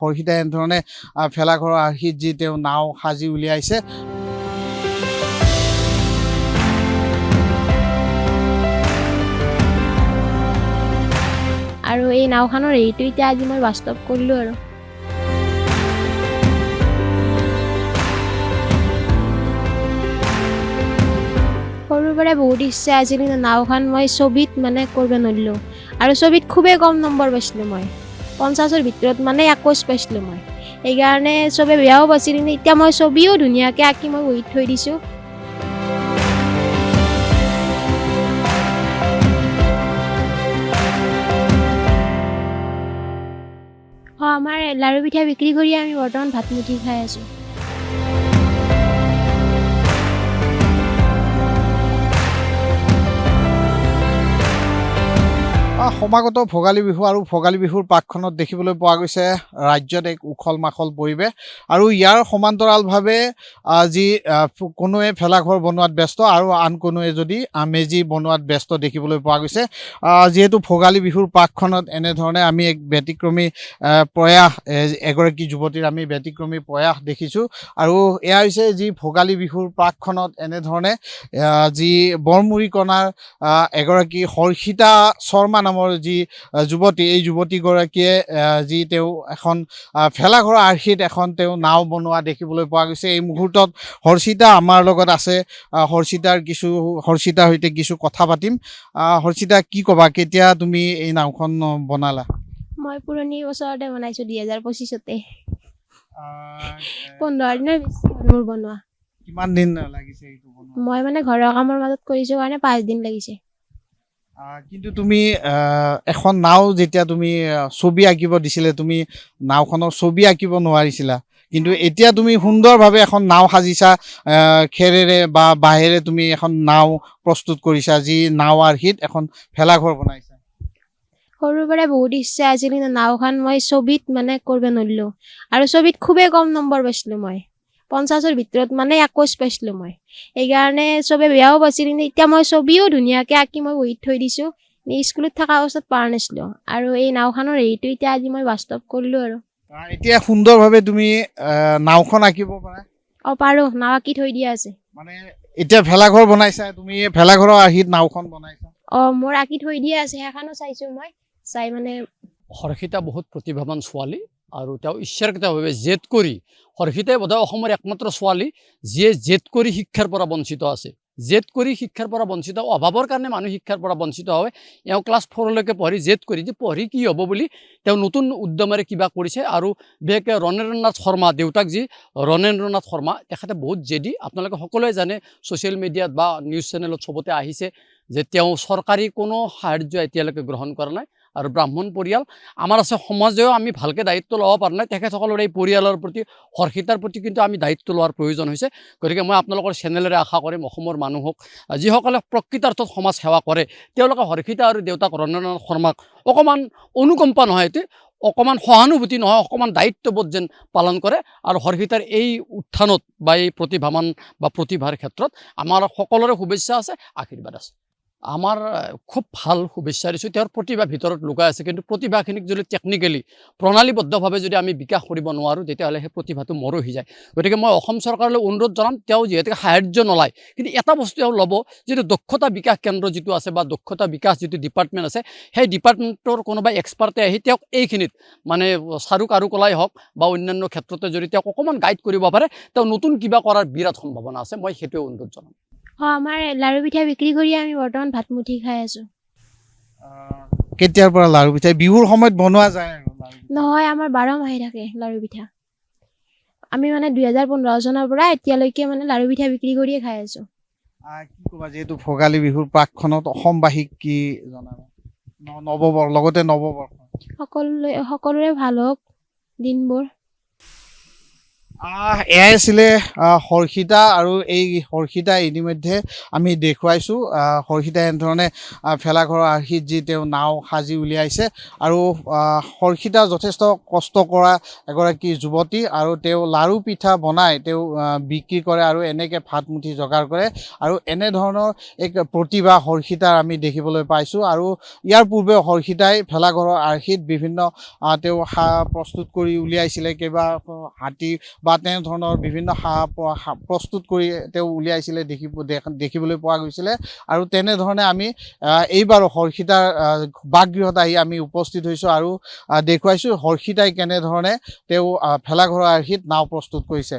হৰষিতাই এনেধৰণে ভেলাঘৰৰ আৰ্হিত যি তেওঁ নাও সাজি উলিয়াইছে। আৰু এই নাওখনৰ হেৰিটো এতিয়া আজি মই বাস্তৱ কৰিলোঁ আৰু সৰুৰ পৰাই বহুত ইচ্ছা আছিল, কিন্তু নাওখন মই ছবিত মানে কৰিব নোৱাৰিলোঁ। আৰু ছবিত খুবেই কম নম্বৰ পাইছিলোঁ মই, 50ৰ ভিতৰত মানে 21 পাইছিলোঁ মই। সেইকাৰণে চবে বেয়াও পাইছিল, কিন্তু এতিয়া মই ছবিও ধুনীয়াকৈ আঁকি মই বহীত থৈ দিছোঁ। আমাৰ লাৰু পিঠা বিক্ৰী কৰি আমি বৰ্তমান ভাতমুঠি খাই আছোঁ। সমাগত ভোগালী বিহু আৰু ভোগালী বিহুৰ পাকখনত দেখিবলৈ পোৱা গৈছে ৰাজ্যত এক উখল মাখল পৰিৱেশ। আৰু ইয়াৰ সমান্তৰালভাৱে যি কোনোৱে ভেলাঘৰ বনোৱাত ব্যস্ত আৰু আন কোনোৱে যদি মেজি বনোৱাত ব্যস্ত দেখিবলৈ পোৱা গৈছে। যিহেতু ভোগালী বিহুৰ পাকখনত এনেধৰণে আমি এক ব্যতিক্ৰমী প্ৰয়াস, এগৰাকী যুৱতীৰ আমি ব্যতিক্ৰমী প্ৰয়াস দেখিছোঁ। আৰু এয়া হৈছে যি ভোগালী বিহুৰ পাকখনত এনেধৰণে যি বৰমুৰিকণাৰ এগৰাকী হৰ্ষিতা শৰ্মা নামৰ যি যুৱতী, এই যুৱতীগৰাকীয়ে যি তেওঁ এখন ভেলাঘৰৰ আৰ্হিত এখন তেওঁ নাও বনোৱা দেখিবলৈ পোৱা গৈছে। এই মুহূৰ্তত হৰ্ষিতা আমাৰ লগত আছে। হৰ্ষিতাৰ সৈতে কিছু কথা পাতিম। হৰ্ষিতা, কি ক'বা, কেতিয়া তুমি এই নাওখন বনালা? মই পুৰণি বছৰতে বনাইছোঁ, 2025তে। 15 দিনৰ বেছি মোৰ বনোৱা। কিমান দিন লাগিছে এইটো বনোৱা? মই মানে ঘৰৰ কামৰ মাজত কৰিছোঁ কাৰণে 5 দিন লাগিছে। কিন্তু তুমি এখন নাও যেতিয়া তুমি ছবি আঁকিব দিছিলে, তুমি নাওখনৰ ছবি আঁকিব নোৱাৰিছিলা, কিন্তু এতিয়া তুমি সুন্দৰভাৱে এখন নাও সাজিছা। খেৰেৰে বা বাঁহেৰে তুমি এখন নাও প্ৰস্তুত কৰিছা, যি নাও আৰ্হিত এখন ভেলাঘৰ বনাইছা। সৰুৰ পৰাই বহুত ইচ্ছা আছিল, কিন্তু নাওখন মই ছবিত মানে কৰিব নোৱাৰিলোঁ। আৰু ছবিত খুবেই কম নম্বৰ পাইছিলোঁ মই, 50ৰ ভিতৰত মানে 21 পাইছিলোঁ মই। সেইকাৰণে চবে বেয়াও পাইছিল, কিন্তু এতিয়া মই ছবিও ধুনীয়াকৈ আঁকি মই বহীত থৈ দিছোঁ। স্কুলত থকা অৱস্থাত পৰা নাছিলোঁ। আৰু এই নাওখনৰ হেৰিটো এতিয়া আজি মই বাস্তৱ কৰিলোঁ আৰু এতিয়া সুন্দৰভাৱে তুমি নাওখন আঁকিব পাৰা? পাৰোঁ, নাও আঁকি থৈ দিয়া আছে। মানে এতিয়া ভেলাঘৰ বনাইছা, তুমি ভেলাঘৰৰ আৰ্হিত নাওখন বনাইছা? মোৰ আঁকি থৈ দিয়া আছে, সেইখনো চাইছোঁ মই। চাই মানে হৰ্ষিতা বহুত প্ৰতিভাৱান ছোৱালী, আৰু তেওঁ ইচ্ছাকৃতভাৱে জেদ কৰি, হৰ্ষিতাই বোধহয় অসমৰ একমাত্ৰ ছোৱালী যিয়ে জেদ কৰি শিক্ষাৰ পৰা বঞ্চিত আছে। জেদ কৰি শিক্ষাৰ পৰা বঞ্চিত, অভাৱৰ কাৰণে মানুহ শিক্ষাৰ পৰা বঞ্চিত হয়। এওঁ ক্লাছ 4লৈকে পঢ়ি জেদ কৰি যে পঢ়ি কি হ'ব বুলি তেওঁ নতুন উদ্যমেৰে কিবা কৰিছে। আৰু বিশেষকৈ ৰণেন্দ্ৰনাথ শৰ্মা, দেউতাক যি ৰণেন্দ্ৰনাথ শৰ্মা, তেখেতে বহুত জেদি। আপোনালোকে সকলোৱে জানে, ছ'চিয়েল মিডিয়াত বা নিউজ চেনেলত চবতে আহিছে যে তেওঁ চৰকাৰী কোনো সাহাৰ্য এতিয়ালৈকে গ্ৰহণ কৰা নাই। আৰু ব্ৰাহ্মণ পৰিয়াল আমাৰ আছে, সমাজেও আমি ভালকৈ দায়িত্ব ল'ব পৰা নাই। তেখেতসকলৰ এই পৰিয়ালৰ প্ৰতি, হৰ্ষিতাৰ প্ৰতি কিন্তু আমি দায়িত্ব লোৱাৰ প্ৰয়োজন হৈছে। গতিকে মই আপোনালোকৰ চেনেলেৰে আশা কৰিম, অসমৰ মানুহক, যিসকলে প্ৰকৃতাৰ্থত সমাজ সেৱা কৰে, তেওঁলোকে হৰ্ষিতা আৰু দেউতাক ৰণেন্দ্ৰনাথ শৰ্মাক অকণমান অনুকম্পা নহয়, অকণমান সহানুভূতি নহয়, অকণমান দায়িত্ববোধ যেন পালন কৰে। আৰু হৰ্ষিতাৰ এই উত্থানত বা এই প্ৰতিভাৱান বা প্ৰতিভাৰ ক্ষেত্ৰত আমাৰ সকলোৰে শুভেচ্ছা আছে, আশীৰ্বাদ আছে। আমাৰ খুব ভাল শুভেচ্ছা দিছোঁ। তেওঁৰ প্ৰতিভা ভিতৰত লুকাই আছে, কিন্তু প্ৰতিভাখিনিক যদি টেকনিকেলি প্ৰণালীবদ্ধভাৱে যদি আমি বিকাশ কৰিব নোৱাৰোঁ, তেতিয়াহ'লে সেই প্ৰতিভাটো মৰহি যায়। গতিকে মই অসম চৰকাৰলৈ অনুৰোধ জনাম, তেওঁ যিহেতুকে সাহাৰ্য নলয়, কিন্তু এটা বস্তু তেওঁ ল'ব, যিটো দক্ষতা বিকাশ কেন্দ্ৰ যিটো আছে বা দক্ষতা বিকাশ যিটো ডিপাৰ্টমেণ্ট আছে, সেই ডিপাৰ্টমেণ্টৰ কোনোবা এক্সপাৰ্টে আহি তেওঁক এইখিনিত মানে চাৰু কাৰুকলাই হওক বা অন্যান্য ক্ষেত্ৰতে যদি তেওঁক অকণমান গাইড কৰিব পাৰে, তেওঁ নতুন কিবা কৰাৰ বিৰাট সম্ভাৱনা আছে। মই সেইটোৱে অনুৰোধ জনাম। আমাৰ লাৰু পিঠা বিক্ৰী কৰি আমি বৰ্তমান ভাতমুঠি খাই আছোঁ। কেতিয়াৰ পৰা লাৰু পিঠা বিহুৰ সময়ত বনোৱা যায়? আৰু নহয়, আমাৰ 12 মাহে থাকে লাৰু পিঠা। আমি মানে 2015 চনৰ পৰা এতিয়ালৈকে মানে লাৰু পিঠা বিক্ৰী কৰিয়ে খাই আছোঁ। কি ক'বা, যিহেতু ভোগালী বিহুৰ পাকখনত অসমবাসীক কি জনাবা? লগতে নৱবৰ্ষ সকলোৰে ভাল হওক দিনবোৰ। এয়াই আছিলে হৰ্ষিতা আৰু এই হৰ্ষিতা ইতিমধ্যে আমি দেখুৱাইছোঁ হৰ্ষিতা এনেধৰণে ভেলাঘৰৰ আৰ্হিত যি তেওঁ নাও সাজি উলিয়াইছে আৰু হৰ্ষিতা যথেষ্ট কষ্ট কৰা এগৰাকী যুৱতী আৰু তেওঁ লাৰু পিঠা বনাই তেওঁ বিক্ৰী কৰে আৰু এনেকৈ ভাত মুঠি যোগাৰ কৰে আৰু এনেধৰণৰ এক প্ৰতিভা হৰ্ষিতাৰ আমি দেখিবলৈ পাইছোঁ আৰু ইয়াৰ পূৰ্বে হৰ্ষিতাই ভেলাঘৰৰ আৰ্হিত বিভিন্ন তেওঁ প্ৰস্তুত কৰি উলিয়াইছিলে কিবা হাতী বা তেনেধৰণৰ বিভিন্ন প্ৰস্তুত কৰি তেওঁ উলিয়াইছিলে দেখিবলৈ পোৱা গৈছিলে আৰু তেনেধৰণে আমি এইবাৰো হৰ্ষিতাৰ বাসগৃহত আহি আমি উপস্থিত হৈছোঁ আৰু দেখুৱাইছোঁ হৰ্ষিতাই কেনেধৰণে তেওঁ ভেলাঘৰৰ আৰ্হিত নাও প্ৰস্তুত কৰিছে।